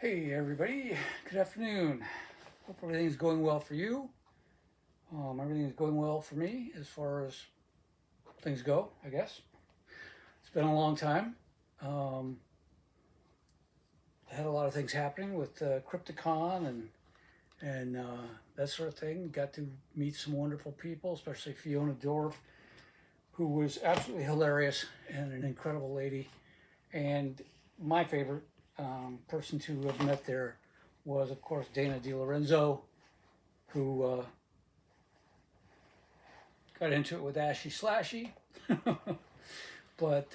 Hey everybody, good afternoon. Hope everything's going well for you. Everything's going well for me as far as things go, I guess. It's been a long time. Um, had a lot of things happening with Crypticon and that sort of thing. Got to meet some wonderful people, especially Fiona Dorff, who was absolutely hilarious and an incredible lady. And my favorite person to have met there was, of course, Dana DiLorenzo, who got into it with Ashy Slashy. But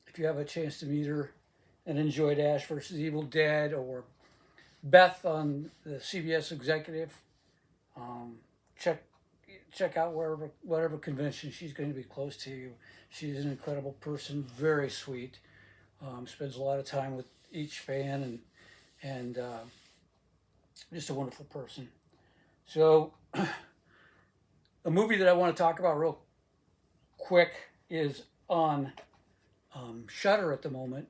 if you have a chance to meet her and enjoyed Ash versus Evil Dead or Beth on the CBS Executive, um, check check out whatever convention she's going to be close to you. She's an incredible person, very sweet. Spends a lot of time with each fan and just a wonderful person. So, a movie that I want to talk about real quick is on Shudder at the moment,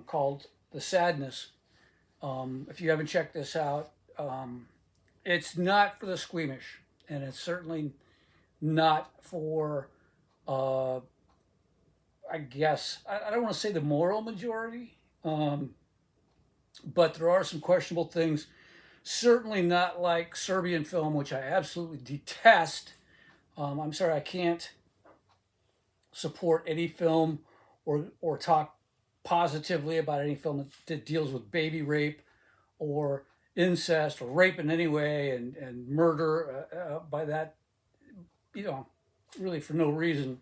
called The Sadness. If you haven't checked this out, it's not for the squeamish, and it's certainly not for, uh, I guess, I don't want to say the moral majority, but there are some questionable things. Certainly not like Serbian film, which I absolutely detest. I'm sorry, I can't support any film or talk positively about any film that deals with baby rape or incest or rape in any way and murder by that, you know, really for no reason.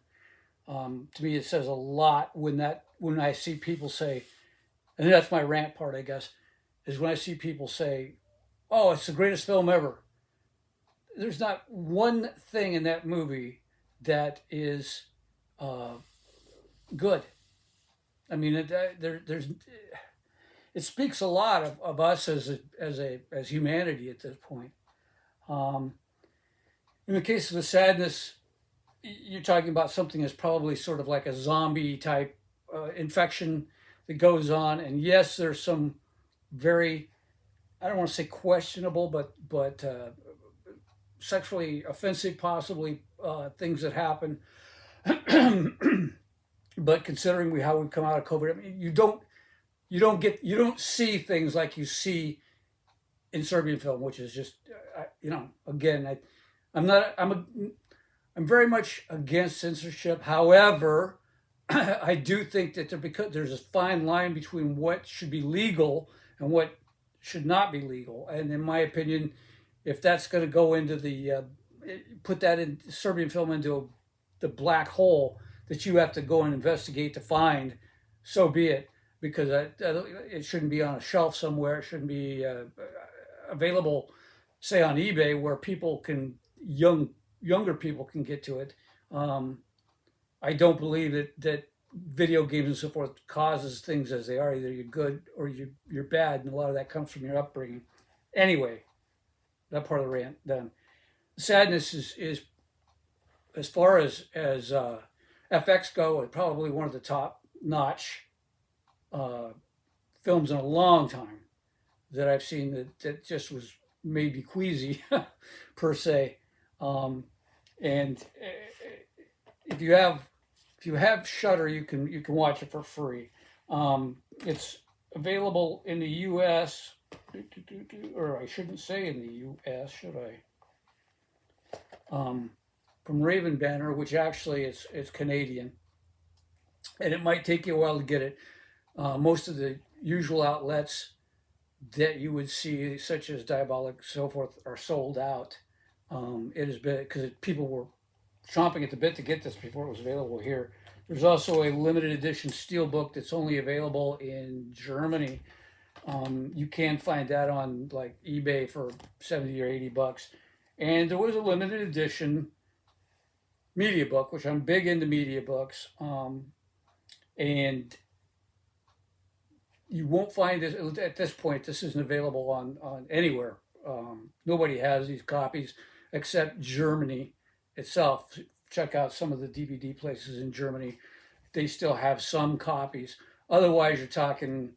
To me, it says a lot when I see people say, and that's my rant part, I guess, is when I see people say, "Oh, it's the greatest film ever." There's not one thing in that movie that is uh, good. I mean, it speaks a lot of us as humanity at this point. Um, in the case of The Sadness, you're talking about something that's probably sort of like a zombie type infection that goes on, and yes, there's some very, I don't want to say questionable, but sexually offensive, possibly things that happen. But considering how we've come out of COVID, I mean, you don't see things like you see in Serbian film, which is just again, I'm very much against censorship. However, I do think that because there's a fine line between what should be legal and what should not be legal, and in my opinion, if that's going to go into put that in Serbian film into the black hole that you have to go and investigate to find, so be it. Because it shouldn't be on a shelf somewhere. It shouldn't be available, say on eBay, where younger people can get to it. Um, I don't believe that video games and so forth causes things as they are. Either you're good or you're bad, and a lot of that comes from your upbringing. Anyway, that part of the rant done. Sadness is as far as FX go, probably one of the top notch uh, films in a long time that I've seen that just was made me queasy per se. And if you have Shudder, you can watch it for free. It's available in the U.S. or I shouldn't say in the U.S. should I? From Raven Banner, which actually it's Canadian, and it might take you a while to get it. Most of the usual outlets that you would see, such as Diabolic, so forth, are sold out. It has been because people were chomping at the bit to get this before it was available here. There's also a limited edition steelbook that's only available in Germany. You can find that on like eBay for 70 or 80 bucks. And there was a limited edition media book, which I'm big into media books. And you won't find this at this point. This isn't available on anywhere. Nobody has these copies except Germany itself. Check out some of the DVD places in Germany. They still have some copies. Otherwise, you're talking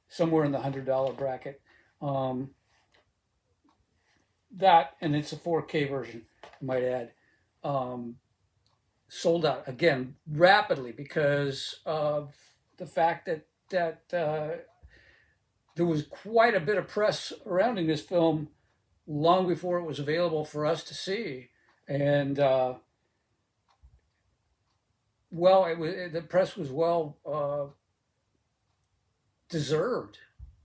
somewhere in the $100 bracket. Um, that, and it's a 4K version, I might add. Um, Sold out again rapidly because of the fact that there was quite a bit of press surrounding this film long before it was available for us to see, and the press was deserved.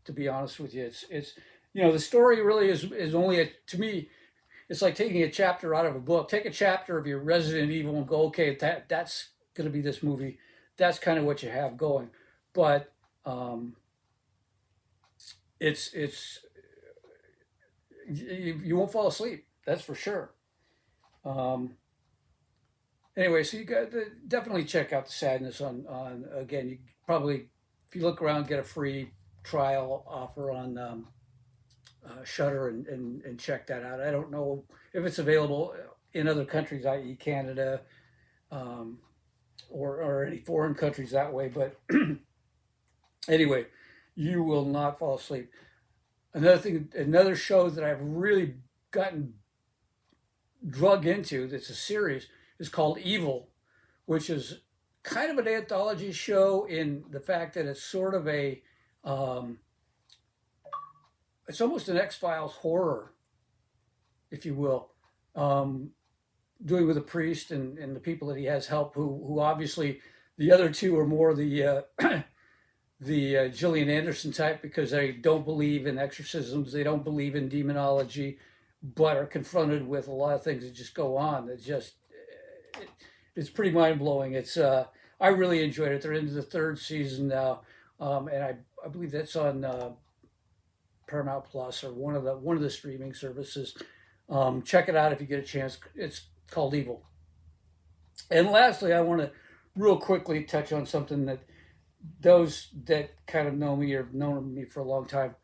To be honest with you, it's the story really is only to me. It's like taking a chapter out of a book. Take a chapter of your Resident Evil and go, okay, that's going to be this movie. That's kind of what you have going, but it's you won't fall asleep. That's for sure. Um, anyway, so you got to definitely check out the Sadness on again. You probably, if you look around, get a free trial offer on Shudder and check that out. I don't know if it's available in other countries, i.e., Canada, um, or any foreign countries that way. But anyway, you will not fall asleep. Another show that I've really gotten drug into, that's a series, is called Evil, which is kind of an anthology show in the fact that it's sort of um, it's almost an X-Files horror, if you will, doing with a priest and the people that he has help, who obviously the other two are more the the Gillian Anderson type, because they don't believe in exorcisms, they don't believe in demonology, but are confronted with a lot of things that just go on. It's pretty mind blowing. I really enjoyed it. They're into the third season now, and I believe that's on Paramount Plus or one of the streaming services. Check it out if you get a chance. It's called Evil. And lastly, I want to real quickly touch on something that those that kind of know me or known me for a long time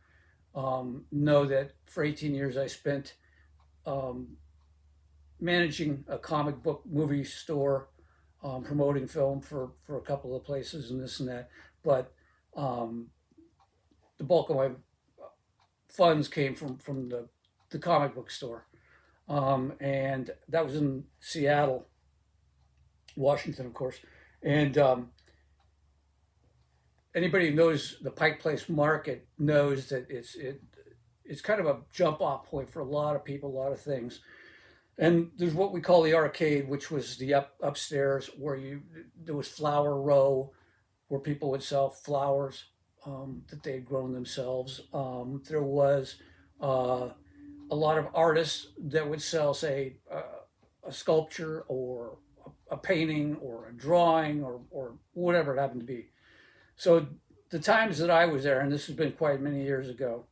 know that for 18 years I spent managing a comic book movie store, promoting film for a couple of places and this and that. But the bulk of my funds came from the comic book store. And that was in Seattle, Washington, of course. And anybody who knows the Pike Place market knows that it's kind of a jump off point for a lot of people, a lot of things. And there's what we call the arcade, which was the upstairs where there was Flower Row, where people would sell flowers that they had grown themselves. There was a lot of artists that would sell, say, a sculpture or a painting or a drawing or whatever it happened to be. So the times that I was there, and this has been quite many years ago,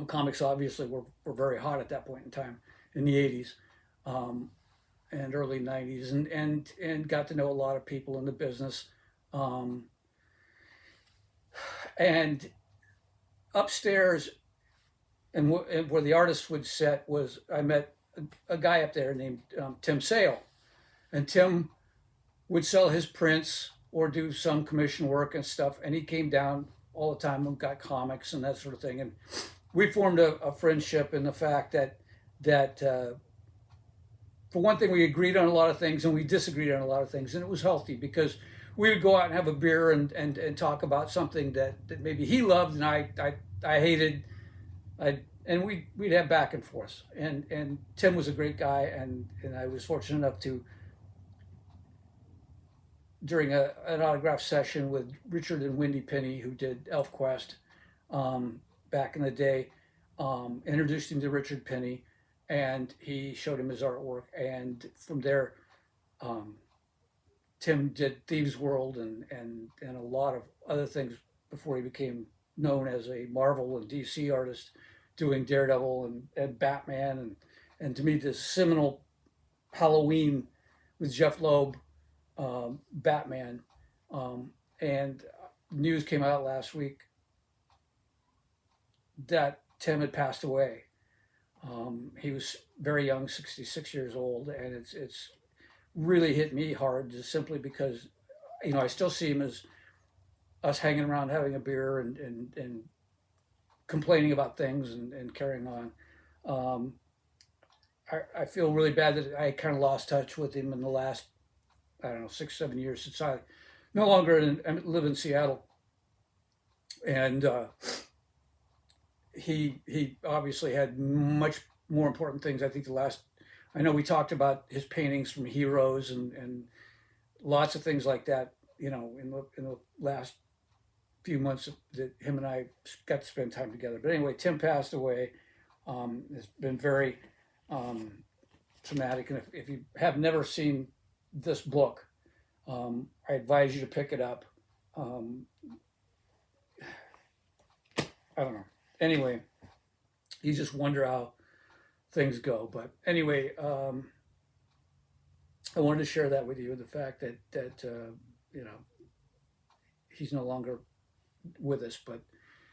comics obviously were very hot at that point in time in the 80s and early 90s, and got to know a lot of people in the business. And upstairs, and where the artists would sit was, I met a guy up there named Tim Sale, and Tim would sell his prints or do some commission work and stuff, and he came down all the time and got comics and that sort of thing. And we formed a friendship in the fact that for one thing, we agreed on a lot of things and we disagreed on a lot of things, and it was healthy because we would go out and have a beer and talk about something that maybe he loved and I hated. And we'd have back and forth. And Tim was a great guy, and I was fortunate enough to, during an autograph session with Richard and Wendy Penny, who did ElfQuest back in the day, introduced him to Richard Penny, and he showed him his artwork. And from there, Tim did Thieves World and a lot of other things before he became known as a Marvel and DC artist, doing Daredevil and Batman, and to me, this seminal Halloween with Jeff Loeb, Batman, and news came out last week that Tim had passed away. He was very young, 66 years old, and it's really hit me hard, just simply because I still see him as us hanging around having a beer and complaining about things and carrying on. Um, I feel really bad that I kind of lost touch with him in the last, I don't know, 6, 7 years since I no longer live in Seattle. And he obviously had much more important things. I think I know we talked about his paintings from Heroes and lots of things like that, in the last few months that him and I got to spend time together. But anyway, Tim passed away. It's been very um, traumatic. And if you have never seen this book, I advise you to pick it up. Um, I don't know. Anyway, you just wonder how things go. But anyway, I wanted to share that with you. The fact that you know he's no longer with us, but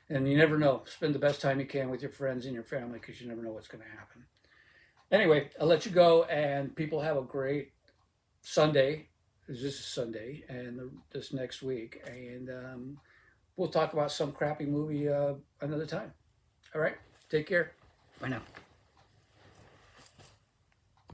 and you never know. Spend the best time you can with your friends and your family because you never know what's going to happen. Anyway, I'll let you go, and people have a great Sunday. This is Sunday, and this next week, and we'll talk about some crappy movie another time. All right, take care. Bye now.